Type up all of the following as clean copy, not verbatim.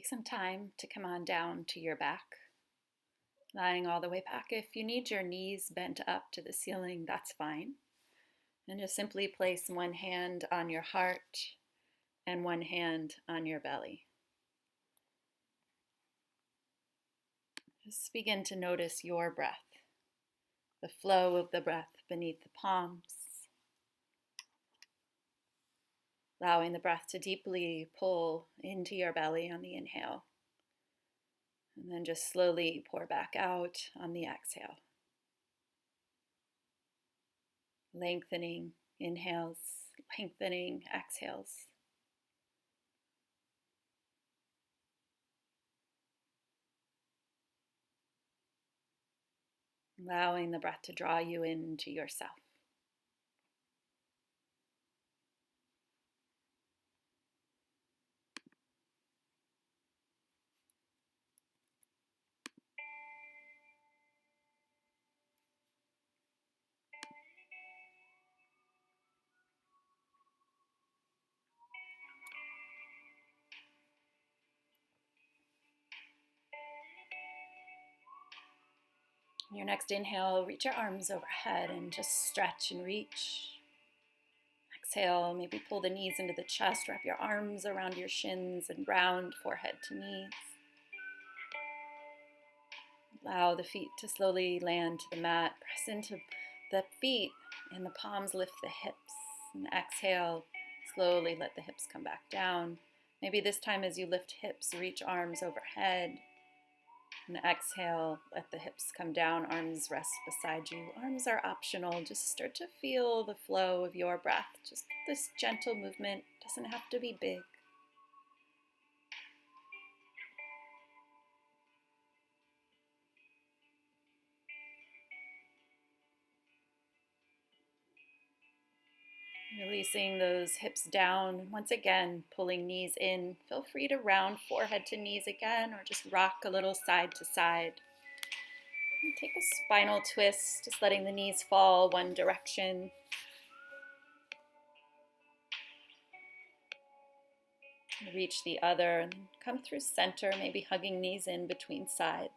Take some time to come on down to your back, lying all the way back. If you need your knees bent up to the ceiling, that's fine. And just simply place one hand on your heart and one hand on your belly. Just begin to notice your breath, the flow of the breath beneath the palms, allowing the breath to deeply pull into your belly on the inhale, and then just slowly pour back out on the exhale. Lengthening inhales, lengthening exhales. Allowing the breath to draw you into yourself. Your next inhale, reach your arms overhead and just stretch and reach. Exhale, maybe pull the knees into the chest, wrap your arms around your shins and round forehead to knees. Allow the feet to slowly land to the mat. Press into the feet and the palms lift the hips. And exhale, slowly let the hips come back down. Maybe this time as you lift hips, reach arms overhead. And exhale, let the hips come down, arms rest beside you. Arms are optional. Just start to feel the flow of your breath. Just this gentle movement, doesn't have to be big. Releasing those hips down. Once again, pulling knees in. Feel free to round forehead to knees again, or just rock a little side to side. And take a spinal twist, just letting the knees fall one direction. Reach the other and come through center, maybe hugging knees in between sides.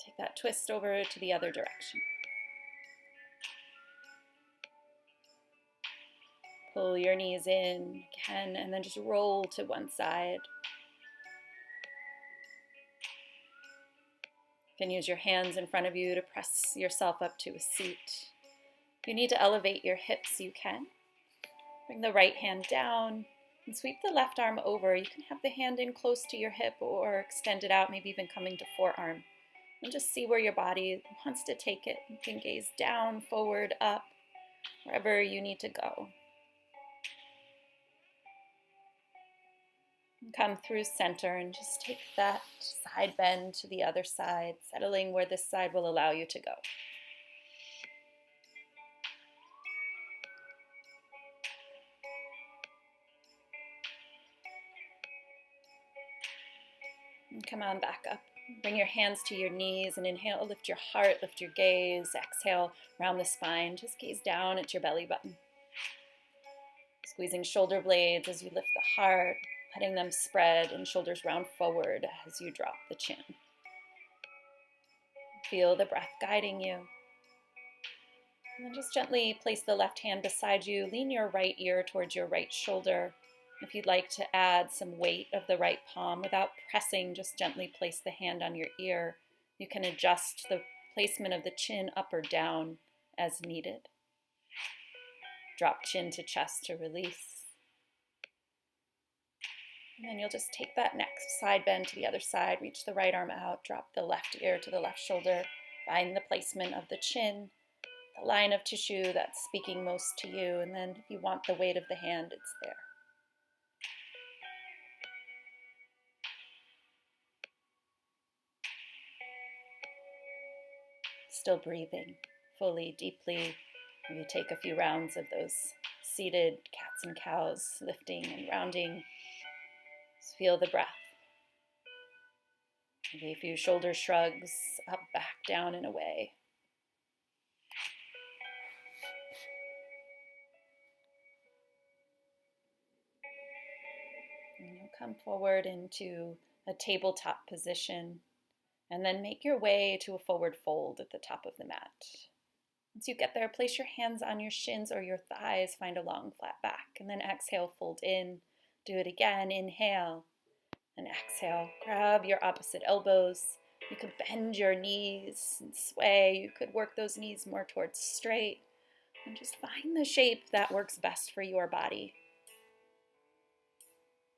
Take that twist over to the other direction. Pull your knees in again and then just roll to one side. You can use your hands in front of you to press yourself up to a seat. If you need to elevate your hips, you can. Bring the right hand down and sweep the left arm over. You can have the hand in close to your hip or extend it out, maybe even coming to forearm. And just see where your body wants to take it. You can gaze down, forward, up, wherever you need to go. Come through center and just take that side bend to the other side, settling where this side will allow you to go. And come on back up. Bring your hands to your knees and inhale, lift your heart, lift your gaze. Exhale, round the spine. Just gaze down at your belly button. Squeezing shoulder blades as you lift the heart, letting them spread and shoulders round forward as you drop the chin. Feel the breath guiding you. And then just gently place the left hand beside you. Lean your right ear towards your right shoulder. If you'd like to add some weight of the right palm without pressing, just gently place the hand on your ear. You can adjust the placement of the chin up or down as needed. Drop chin to chest to release. And then you'll just take that next side bend to the other side, reach the right arm out, drop the left ear to the left shoulder, find the placement of the chin, the line of tissue that's speaking most to you, and then if you want the weight of the hand, it's there. Still breathing fully, deeply. You take a few rounds of those seated cats and cows, lifting and rounding. Just feel the breath. Maybe a few shoulder shrugs, up, back, down, and away. And you'll come forward into a tabletop position and then make your way to a forward fold at the top of the mat. Once you get there, place your hands on your shins or your thighs, find a long flat back, and then exhale, fold in. Do it again, inhale, and exhale. Grab your opposite elbows. You could bend your knees and sway. You could work those knees more towards straight, and just find the shape that works best for your body.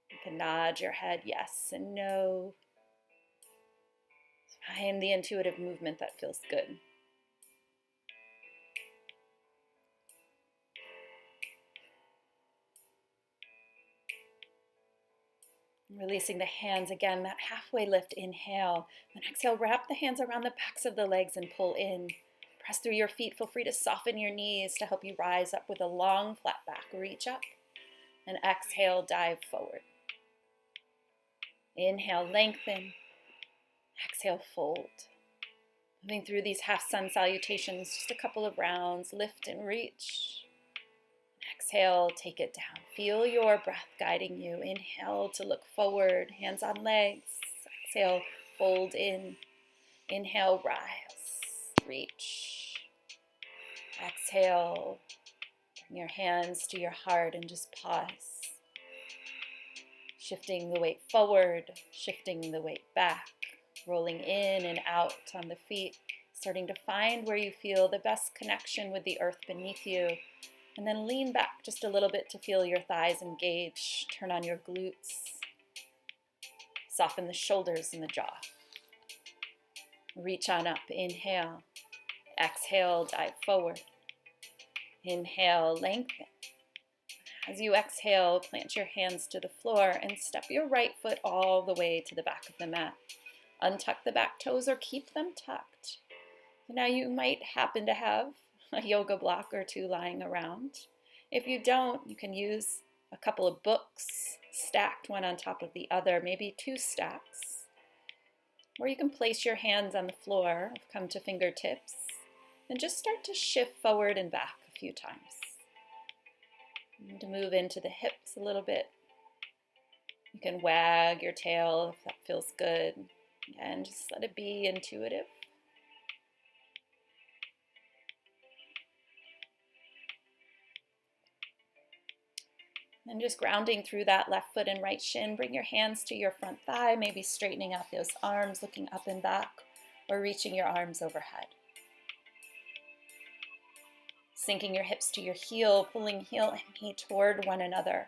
You can nod your head yes and no. Find the intuitive movement that feels good. Releasing the hands again, that halfway lift, inhale. Then exhale, wrap the hands around the backs of the legs and pull in. Press through your feet. Feel free to soften your knees to help you rise up with a long flat back. Reach up and exhale, dive forward. Inhale, lengthen. Exhale, fold. Moving through these half sun salutations, just a couple of rounds. Lift and reach. Exhale, take it down. Feel your breath guiding you. Inhale to look forward, hands on legs. Exhale, fold in. Inhale, rise, reach. Exhale, bring your hands to your heart and just pause. Shifting the weight forward, shifting the weight back, rolling in and out on the feet, starting to find where you feel the best connection with the earth beneath you. And then lean back just a little bit to feel your thighs engage. Turn on your glutes. Soften the shoulders and the jaw. Reach on up. Inhale. Exhale, dive forward. Inhale, lengthen. As you exhale, plant your hands to the floor and step your right foot all the way to the back of the mat. Untuck the back toes or keep them tucked. Now you might happen to have a yoga block or two lying around. If you don't, you can use a couple of books stacked one on top of the other, maybe two stacks. Or you can place your hands on the floor, come to fingertips, and just start to shift forward and back a few times. And to move into the hips a little bit. You can wag your tail if that feels good. Again, just let it be intuitive. And just grounding through that left foot and right shin, bring your hands to your front thigh, maybe straightening out those arms, looking up and back, or reaching your arms overhead. Sinking your hips to your heel, pulling heel and knee toward one another.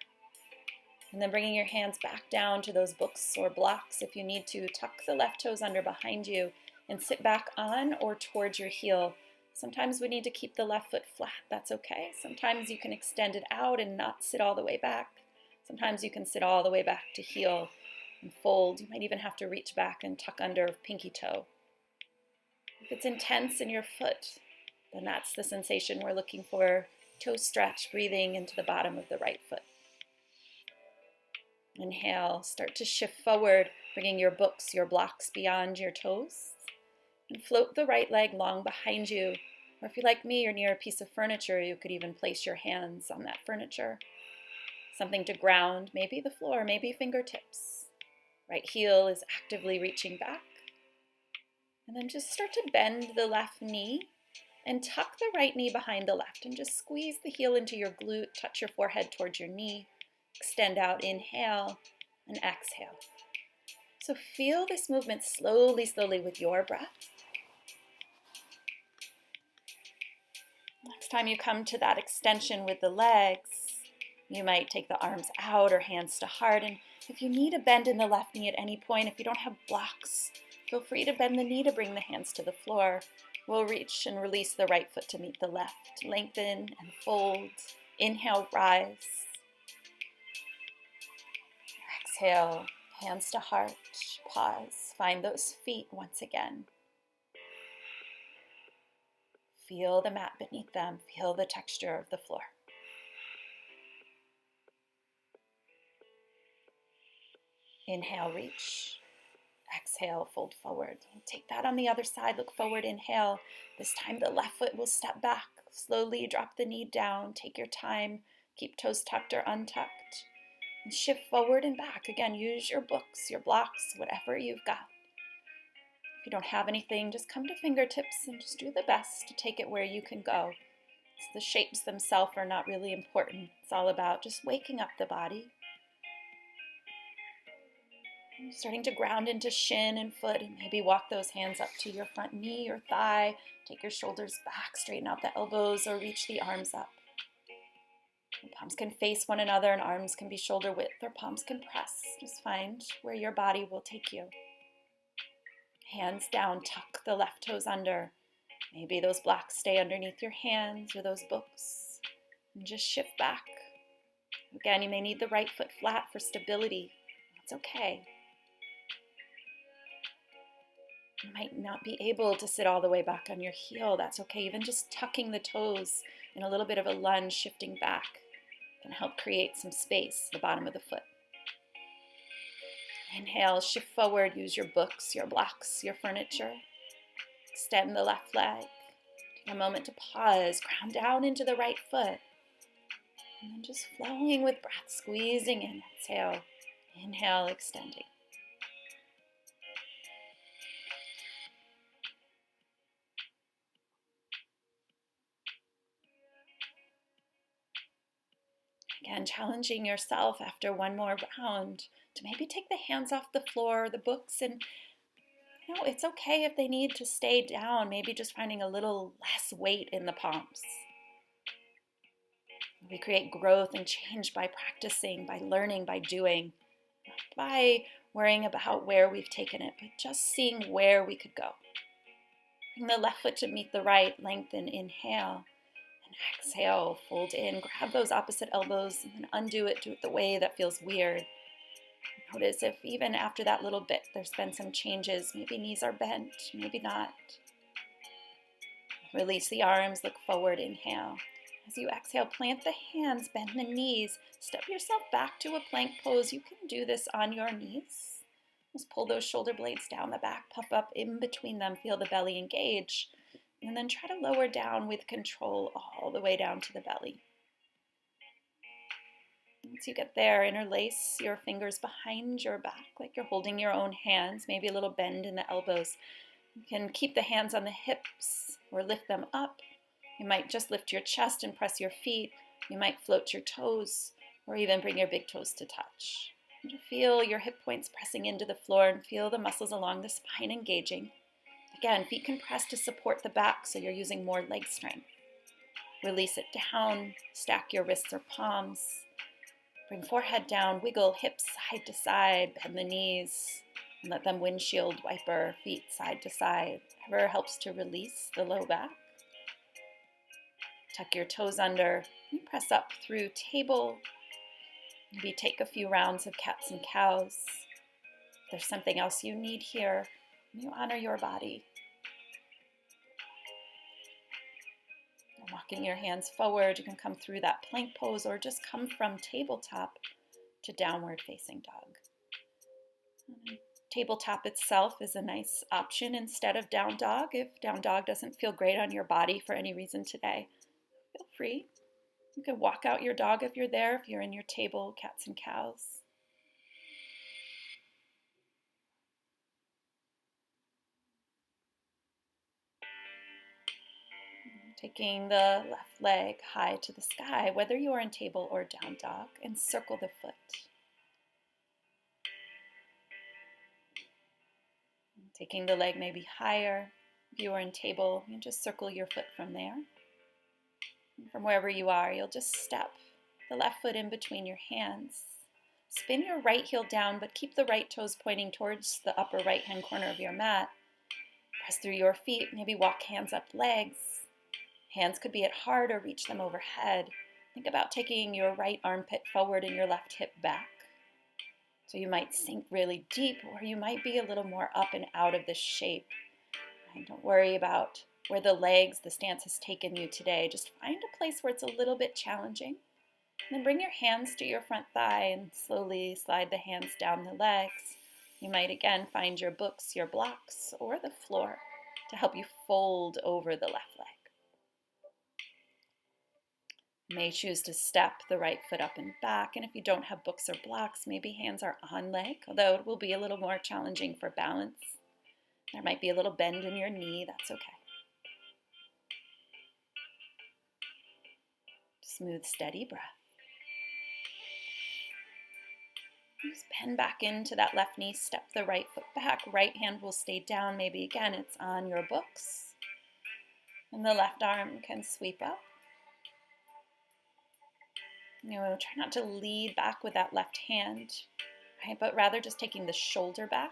And then bringing your hands back down to those books or blocks if you need to. Tuck the left toes under behind you and sit back on or towards your heel. Sometimes we need to keep the left foot flat. That's okay. Sometimes you can extend it out and not sit all the way back. Sometimes you can sit all the way back to heel and fold. You might even have to reach back and tuck under pinky toe. If it's intense in your foot, then that's the sensation we're looking for. Toe stretch, breathing into the bottom of the right foot. Inhale, start to shift forward, bringing your books, your blocks beyond your toes. And float the right leg long behind you. Or if you're like me, you're near a piece of furniture, you could even place your hands on that furniture. Something to ground, maybe the floor, maybe fingertips. Right heel is actively reaching back. And then just start to bend the left knee and tuck the right knee behind the left and just squeeze the heel into your glute, touch your forehead towards your knee. Extend out, inhale, and exhale. So feel this movement slowly, slowly with your breath. Next time you come to that extension with the legs, you might take the arms out or hands to heart. And if you need a bend in the left knee at any point, if you don't have blocks, feel free to bend the knee to bring the hands to the floor. We'll reach and release the right foot to meet the left. Lengthen and fold. Inhale, rise. Exhale, hands to heart. Pause. Find those feet once again. Feel the mat beneath them. Feel the texture of the floor. Inhale, reach. Exhale, fold forward. Take that on the other side. Look forward, inhale. This time the left foot will step back. Slowly drop the knee down. Take your time. Keep toes tucked or untucked. And shift forward and back. Again, use your books, your blocks, whatever you've got. If you don't have anything, just come to fingertips and just do the best to take it where you can go. So the shapes themselves are not really important. It's all about just waking up the body. And starting to ground into shin and foot, and maybe walk those hands up to your front knee or thigh. Take your shoulders back, straighten out the elbows, or reach the arms up. And palms can face one another, and arms can be shoulder width, or palms can press. Just find where your body will take you. Hands down, tuck the left toes under. Maybe those blocks stay underneath your hands or those books. And just shift back. Again, you may need the right foot flat for stability. That's okay. You might not be able to sit all the way back on your heel. That's okay. Even just tucking the toes in a little bit of a lunge, shifting back, can help create some space at the bottom of the foot. Inhale, shift forward. Use your books, your blocks, your furniture. Extend the left leg. Take a moment to pause. Ground down into the right foot. And then just flowing with breath, squeezing in. Exhale. Inhale, extending. Again, challenging yourself after one more round to maybe take the hands off the floor or the books, and it's okay if they need to stay down, maybe just finding a little less weight in the palms. We create growth and change by practicing, by learning, by doing, not by worrying about where we've taken it, but just seeing where we could go. Bring the left foot to meet the right, lengthen, inhale. And exhale, fold in, grab those opposite elbows, and then undo it, do it the way that feels weird. Notice if even after that little bit, there's been some changes. Maybe knees are bent, maybe not. Release the arms, look forward, inhale. As you exhale, plant the hands, bend the knees, step yourself back to a plank pose. You can do this on your knees. Just pull those shoulder blades down the back, puff up in between them, feel the belly engage. And then try to lower down with control all the way down to the belly. Once you get there, interlace your fingers behind your back like you're holding your own hands, maybe a little bend in the elbows. You can keep the hands on the hips or lift them up. You might just lift your chest and press your feet. You might float your toes or even bring your big toes to touch. And feel your hip points pressing into the floor and feel the muscles along the spine engaging. Again, feet can press to support the back, so you're using more leg strength. Release it down, stack your wrists or palms. Bring forehead down, wiggle hips side to side, bend the knees, and let them windshield wiper feet side to side. Whatever helps to release the low back. Tuck your toes under, and press up through table. Maybe take a few rounds of cats and cows. If there's something else you need here, you honor your body. Walking your hands forward, you can come through that plank pose or just come from tabletop to downward facing dog. Tabletop itself is a nice option instead of down dog. If down dog doesn't feel great on your body for any reason today, feel free. You can walk out your dog if you're there, if you're in your table, cats and cows. Taking the left leg high to the sky, whether you are in table or down dog, and circle the foot. Taking the leg maybe higher. If you are in table, you just circle your foot from there. And from wherever you are, you'll just step the left foot in between your hands. Spin your right heel down, but keep the right toes pointing towards the upper right-hand corner of your mat. Press through your feet, maybe walk hands up legs. Hands could be at heart or reach them overhead. Think about taking your right armpit forward and your left hip back. So you might sink really deep, or you might be a little more up and out of this shape. And don't worry about where the legs, the stance has taken you today. Just find a place where it's a little bit challenging. And then bring your hands to your front thigh and slowly slide the hands down the legs. You might again find your books, your blocks, or the floor to help you fold over the left leg. You may choose to step the right foot up and back, and if you don't have books or blocks, maybe hands are on leg, although it will be a little more challenging for balance. There might be a little bend in your knee, that's okay. Smooth, steady breath. Just bend back into that left knee, step the right foot back, right hand will stay down. Maybe again it's on your books. And the left arm can sweep up. Try not to lead back with that left hand, right? But rather just taking the shoulder back.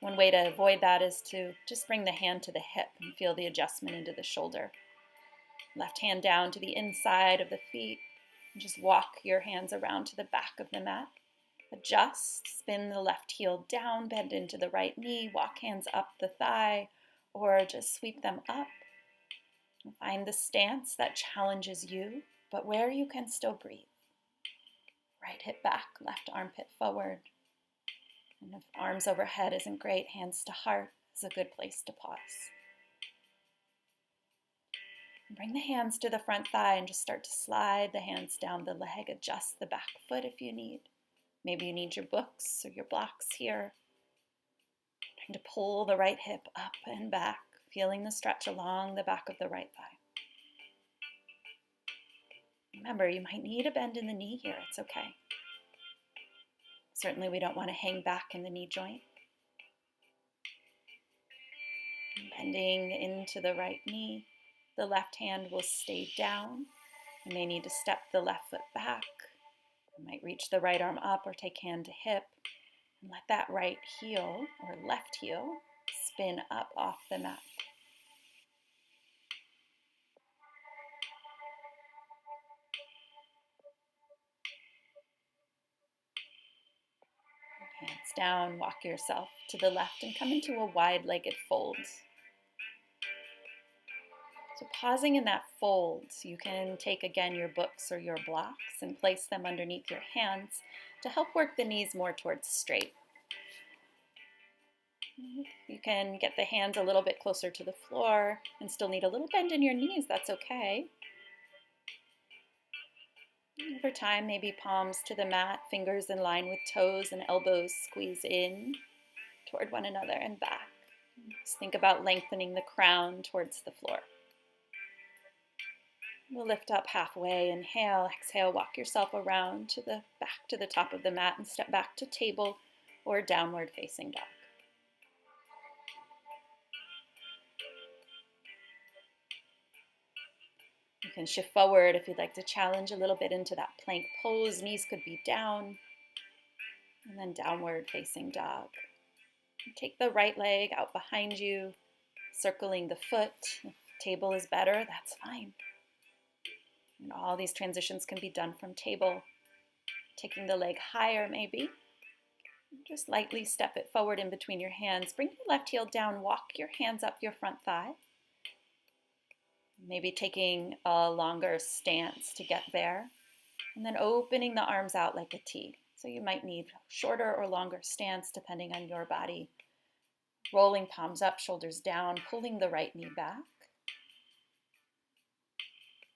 One way to avoid that is to just bring the hand to the hip and feel the adjustment into the shoulder. Left hand down to the inside of the feet. And just walk your hands around to the back of the mat. Adjust, spin the left heel down, bend into the right knee, walk hands up the thigh, or just sweep them up. Find the stance that challenges you, but where you can still breathe. Right hip back, left armpit forward. And if arms overhead isn't great, hands to heart is a good place to pause. Bring the hands to the front thigh and just start to slide the hands down the leg. Adjust the back foot if you need. Maybe you need your books or your blocks here. Trying to pull the right hip up and back, feeling the stretch along the back of the right thigh. Remember, you might need a bend in the knee here. It's okay. Certainly we don't want to hang back in the knee joint. Bending into the right knee. The left hand will stay down. You may need to step the left foot back. You might reach the right arm up or take hand to hip. And let that right heel or left heel spin up off the mat. Hands down, walk yourself to the left and come into a wide-legged fold. So pausing in that fold, you can take again your books or your blocks and place them underneath your hands to help work the knees more towards straight. You can get the hands a little bit closer to the floor and still need a little bend in your knees, that's okay. Over time, maybe palms to the mat, fingers in line with toes and elbows squeeze in toward one another and back. Just think about lengthening the crown towards the floor. We'll lift up halfway, inhale, exhale, walk yourself around to the back to the top of the mat and step back to table or downward facing dog. You can shift forward if you'd like to challenge a little bit into that plank pose. Knees could be down, and then downward facing dog. Take the right leg out behind you, circling the foot. If table is better, that's fine. And all these transitions can be done from table. Taking the leg higher maybe. Just lightly step it forward in between your hands. Bring your left heel down, walk your hands up your front thigh. Maybe taking a longer stance to get there. And then opening the arms out like a T. So you might need shorter or longer stance depending on your body. Rolling palms up, shoulders down, pulling the right knee back.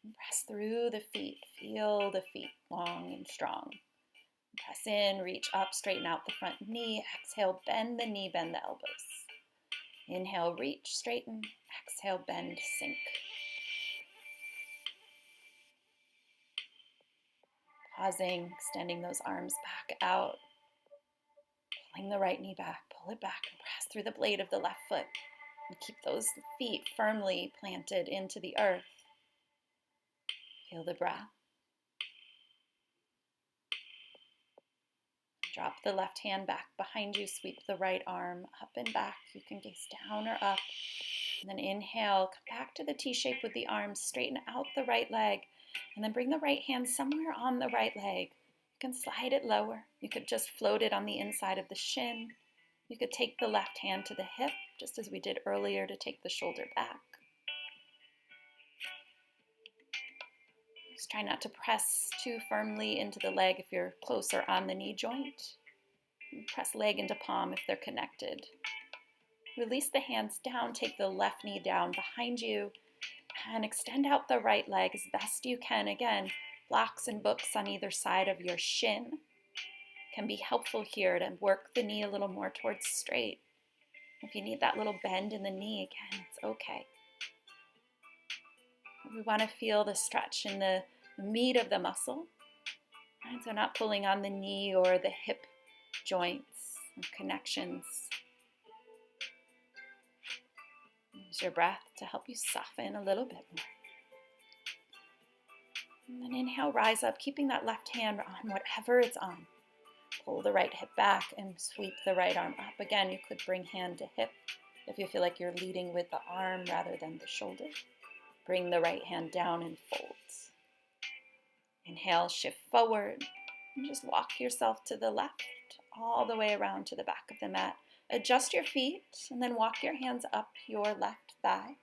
Press through the feet. Feel the feet long and strong. Press in, reach up, straighten out the front knee. Exhale, bend the knee, bend the elbows. Inhale, reach, straighten. Exhale, bend, sink. Pausing, extending those arms back out. Pulling the right knee back, pull it back, and press through the blade of the left foot. And keep those feet firmly planted into the earth. Feel the breath. Drop the left hand back behind you. Sweep the right arm up and back. You can gaze down or up. And then inhale, come back to the T shape with the arms. Straighten out the right leg. And then bring the right hand somewhere on the right leg. You can slide it lower. You could just float it on the inside of the shin. You could take the left hand to the hip, just as we did earlier to take the shoulder back. Just try not to press too firmly into the leg if you're closer on the knee joint. Press leg into palm if they're connected. Release the hands down, take the left knee down behind you, and extend out the right leg as best you can. Again, blocks and books on either side of your shin can be helpful here to work the knee a little more towards straight. If you need that little bend in the knee, again, it's okay. We want to feel the stretch in the meat of the muscle. Right? So not pulling on the knee or the hip joints and connections. Use your breath to help you soften a little bit more. And then inhale, rise up, keeping that left hand on whatever it's on. Pull the right hip back and sweep the right arm up. Again, you could bring hand to hip if you feel like you're leading with the arm rather than the shoulder. Bring the right hand down and fold. Inhale, shift forward, and just walk yourself to the left, all the way around to the back of the mat. Adjust your feet, and then walk your hands up your left thigh,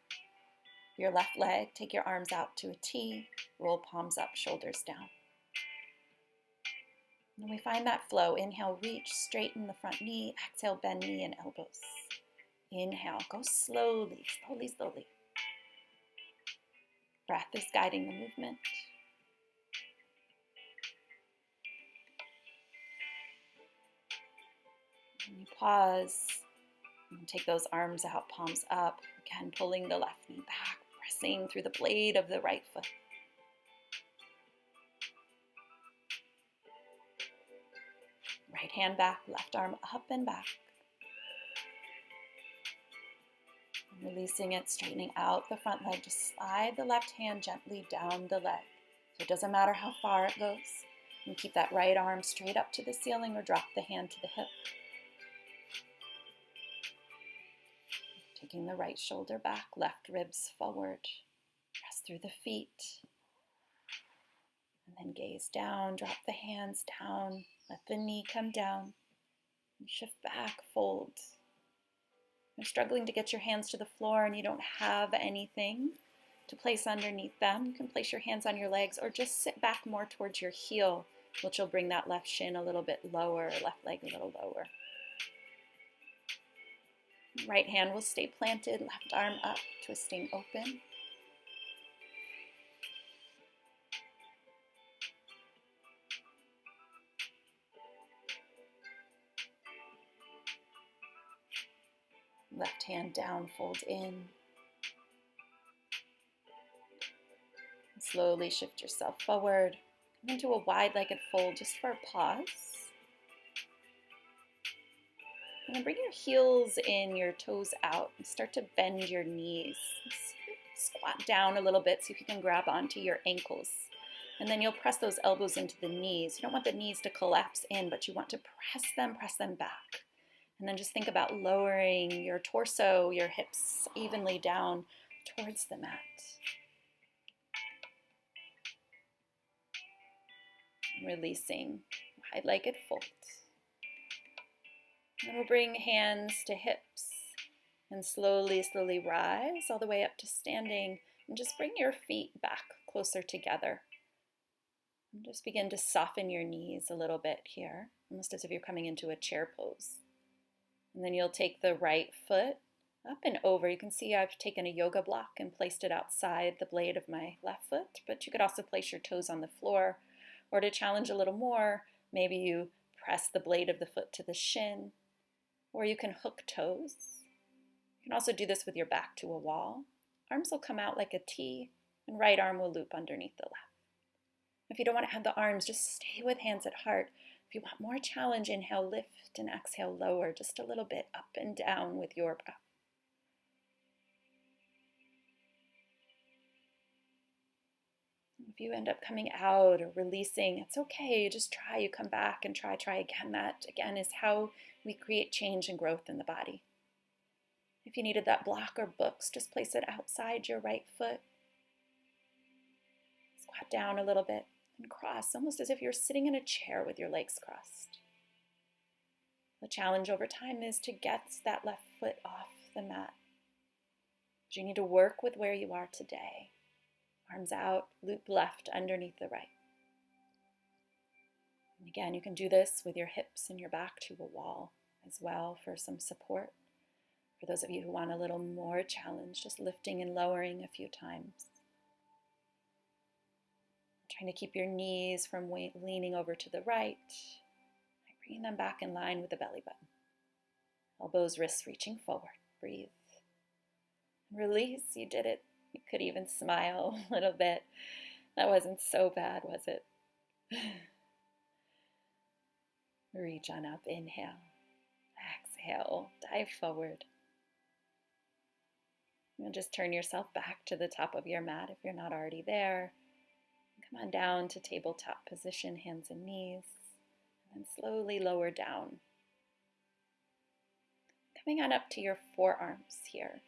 your left leg. Take your arms out to a T, roll palms up, shoulders down. And we find that flow. Inhale, reach, straighten the front knee. Exhale, bend knee and elbows. Inhale, go slowly, slowly, slowly. Breath is guiding the movement. And you pause and take those arms out, palms up. Again, pulling the left knee back, pressing through the blade of the right foot. Right hand back, left arm up and back. And releasing it, straightening out the front leg. Just slide the left hand gently down the leg. So it doesn't matter how far it goes. And keep that right arm straight up to the ceiling or drop the hand to the hip. Taking the right shoulder back, left ribs forward. Press through the feet. And then gaze down, drop the hands down. Let the knee come down. And shift back, fold. If you're struggling to get your hands to the floor and you don't have anything to place underneath them, you can place your hands on your legs or just sit back more towards your heel, which will bring that left shin a little bit lower, left leg a little lower. Right hand will stay planted, left arm up, twisting open. Left hand down, fold in. Slowly shift yourself forward. Come into a wide-legged fold just for a pause. And then bring your heels in, your toes out, and start to bend your knees. Squat down a little bit, see if you can grab onto your ankles. And then you'll press those elbows into the knees. You don't want the knees to collapse in, but you want to press them back. And then just think about lowering your torso, your hips evenly down towards the mat. Releasing, wide-legged fold. And we'll bring hands to hips and slowly, slowly rise all the way up to standing. And just bring your feet back closer together. And just begin to soften your knees a little bit here, almost as if you're coming into a chair pose. And then you'll take the right foot up and over. You can see I've taken a yoga block and placed it outside the blade of my left foot, but you could also place your toes on the floor. Or to challenge a little more, maybe you press the blade of the foot to the shin, or you can hook toes. You can also do this with your back to a wall. Arms will come out like a T, and right arm will loop underneath the left. If you don't want to have the arms, just stay with hands at heart. If you want more challenge, inhale, lift, and exhale, lower just a little bit up and down with your breath. If you end up coming out or releasing, it's okay. Just try. You come back and try again. That, again, is how we create change and growth in the body. If you needed that block or books, just place it outside your right foot. Squat down a little bit and cross, almost as if you're sitting in a chair with your legs crossed. The challenge over time is to get that left foot off the mat. But you need to work with where you are today. Arms out, loop left underneath the right. And again, you can do this with your hips and your back to a wall as well for some support. For those of you who want a little more challenge, just lifting and lowering a few times. Trying to keep your knees from leaning over to the right. Bringing them back in line with the belly button. Elbows, wrists reaching forward. Breathe. Release. You did it. You could even smile a little bit. That wasn't so bad, was it? Reach on up. Inhale. Exhale. Dive forward. And just turn yourself back to the top of your mat if you're not already there. Come on down to tabletop position, hands and knees. And slowly lower down. Coming on up to your forearms here.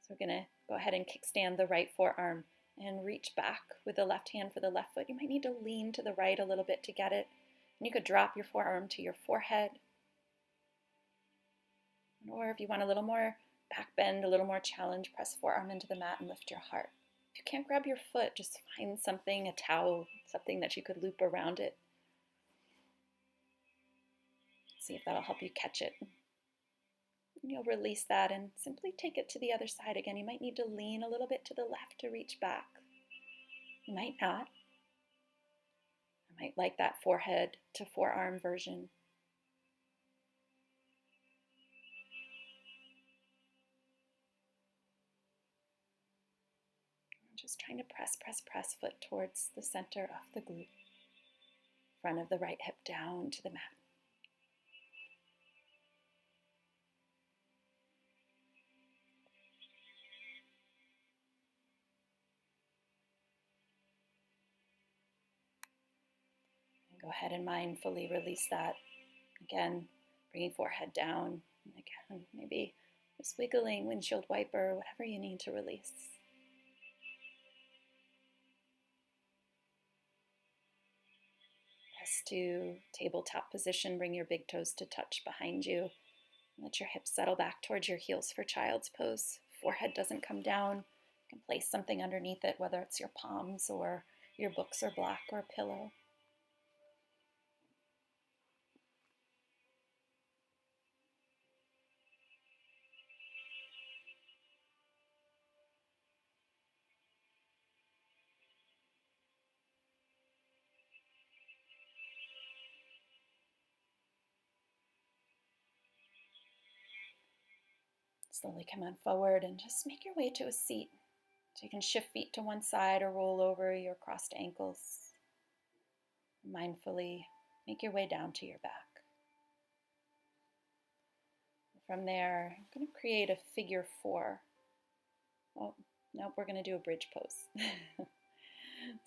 So we're going to go ahead and kickstand the right forearm and reach back with the left hand for the left foot. You might need to lean to the right a little bit to get it. And you could drop your forearm to your forehead. Or if you want a little more back bend, a little more challenge, press forearm into the mat and lift your heart. If you can't grab your foot, just find something, a towel, something that you could loop around it. See if that'll help you catch it. And you'll release that and simply take it to the other side again. You might need to lean a little bit to the left to reach back. You might not. I might like that forehead to forearm version. Just trying to press foot towards the center of the glute. Front of the right hip down to the mat. And go ahead and mindfully release that. Again, bringing forehead down. And again, maybe just wiggling windshield wiper, whatever you need to release. Press to tabletop position. Bring your big toes to touch behind you. Let your hips settle back towards your heels for child's pose. Forehead doesn't come down. You can place something underneath it, whether it's your palms or your books or block or a pillow. Slowly come on forward and just make your way to a seat. So you can shift feet to one side or roll over your crossed ankles. Mindfully make your way down to your back. From there, I'm going to create a figure 4. Oh, nope, we're going to do a bridge pose.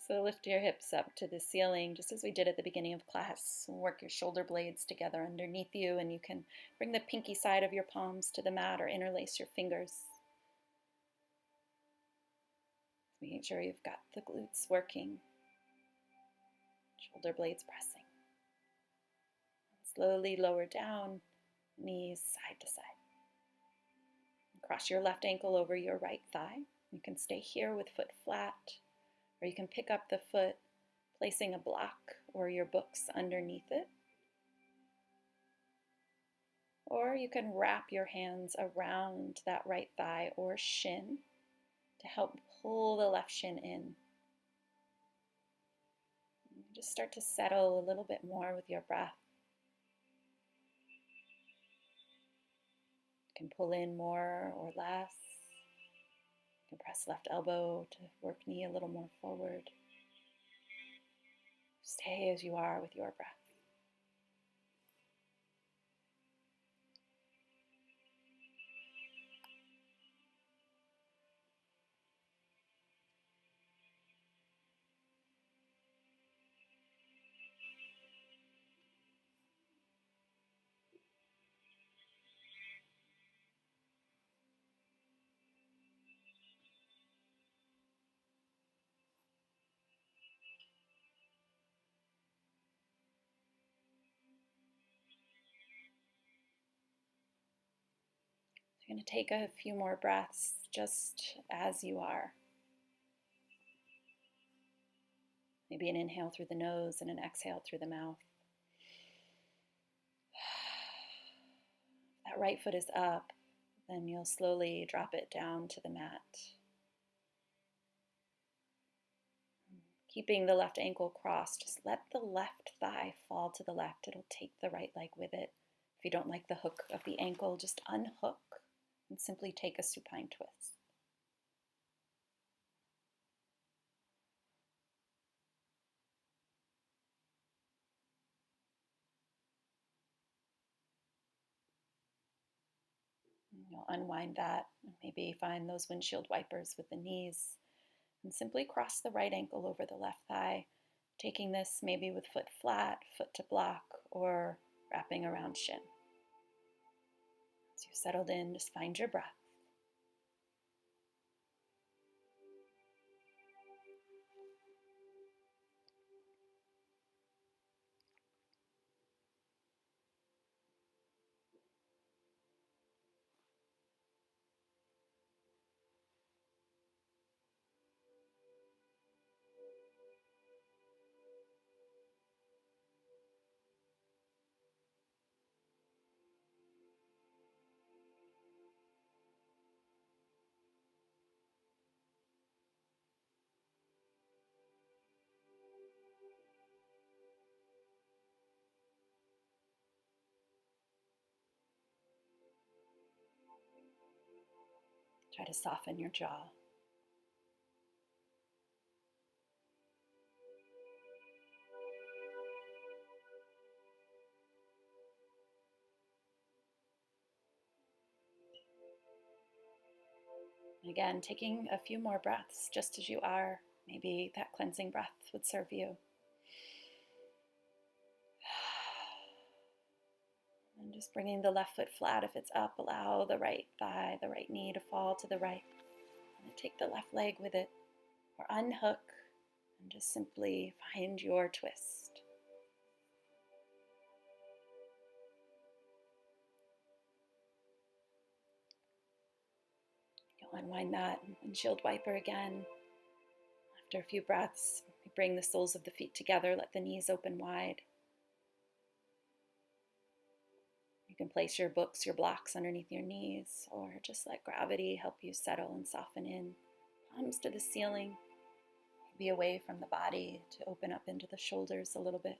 So lift your hips up to the ceiling, just as we did at the beginning of class. Work your shoulder blades together underneath you, and you can bring the pinky side of your palms to the mat or interlace your fingers. Making sure you've got the glutes working, shoulder blades pressing. Slowly lower down, knees side to side. Cross your left ankle over your right thigh. You can stay here with foot flat, or you can pick up the foot, placing a block or your books underneath it. Or you can wrap your hands around that right thigh or shin to help pull the left shin in. Just start to settle a little bit more with your breath. You can pull in more or less. You can press left elbow to work knee a little more forward. Stay as you are with your breath. You're going to take a few more breaths just as you are. Maybe an inhale through the nose and an exhale through the mouth. If that right foot is up, then you'll slowly drop it down to the mat. Keeping the left ankle crossed, just let the left thigh fall to the left. It'll take the right leg with it. If you don't like the hook of the ankle, just unhook and simply take a supine twist. And you'll unwind that and maybe find those windshield wipers with the knees and simply cross the right ankle over the left thigh, taking this maybe with foot flat, foot to block, or wrapping around shin. As you've settled in, just find your breath. Try to soften your jaw. And again, taking a few more breaths just as you are. Maybe that cleansing breath would serve you. And just bringing the left foot flat if it's up. Allow the right thigh, the right knee to fall to the right. And take the left leg with it. Or unhook and just simply find your twist. You'll unwind that windshield wiper again. After a few breaths, bring the soles of the feet together. Let the knees open wide. You can place your books, your blocks underneath your knees, or just let gravity help you settle and soften in. Palms to the ceiling. Be away from the body to open up into the shoulders a little bit.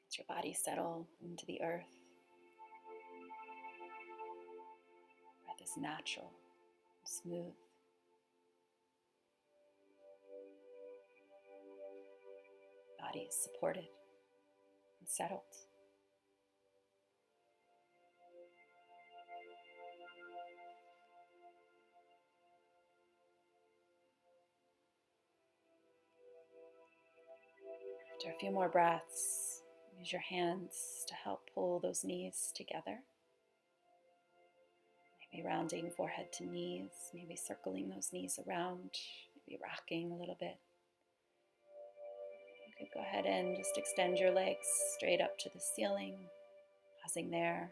Let your body settle into the earth. Breath is natural, smooth. Body is supported and settled. After a few more breaths, use your hands to help pull those knees together. Maybe rounding forehead to knees, maybe circling those knees around, maybe rocking a little bit. You could go ahead and just extend your legs straight up to the ceiling, pausing there.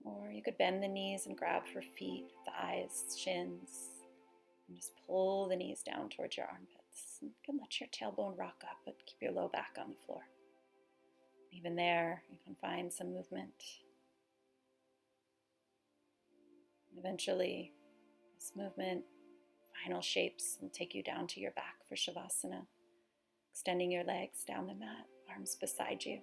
Or you could bend the knees and grab for feet, thighs, shins, and just pull the knees down towards your armpits. You can let your tailbone rock up, but keep your low back on the floor. Even there, you can find some movement. Eventually, this movement, final shapes, will take you down to your back for Shavasana. Extending your legs down the mat, arms beside you.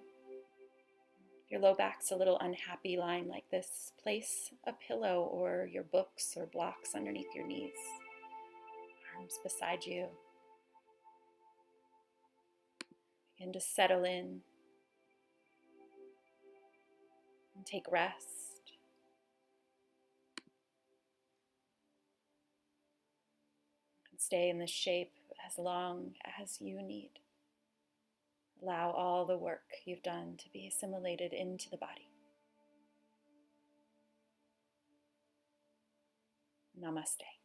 If your low back's a little unhappy lying like this, place a pillow or your books or blocks underneath your knees. arms beside you. Begin to settle in and take rest. And stay in this shape as long as you need. Allow all the work you've done to be assimilated into the body. Namaste.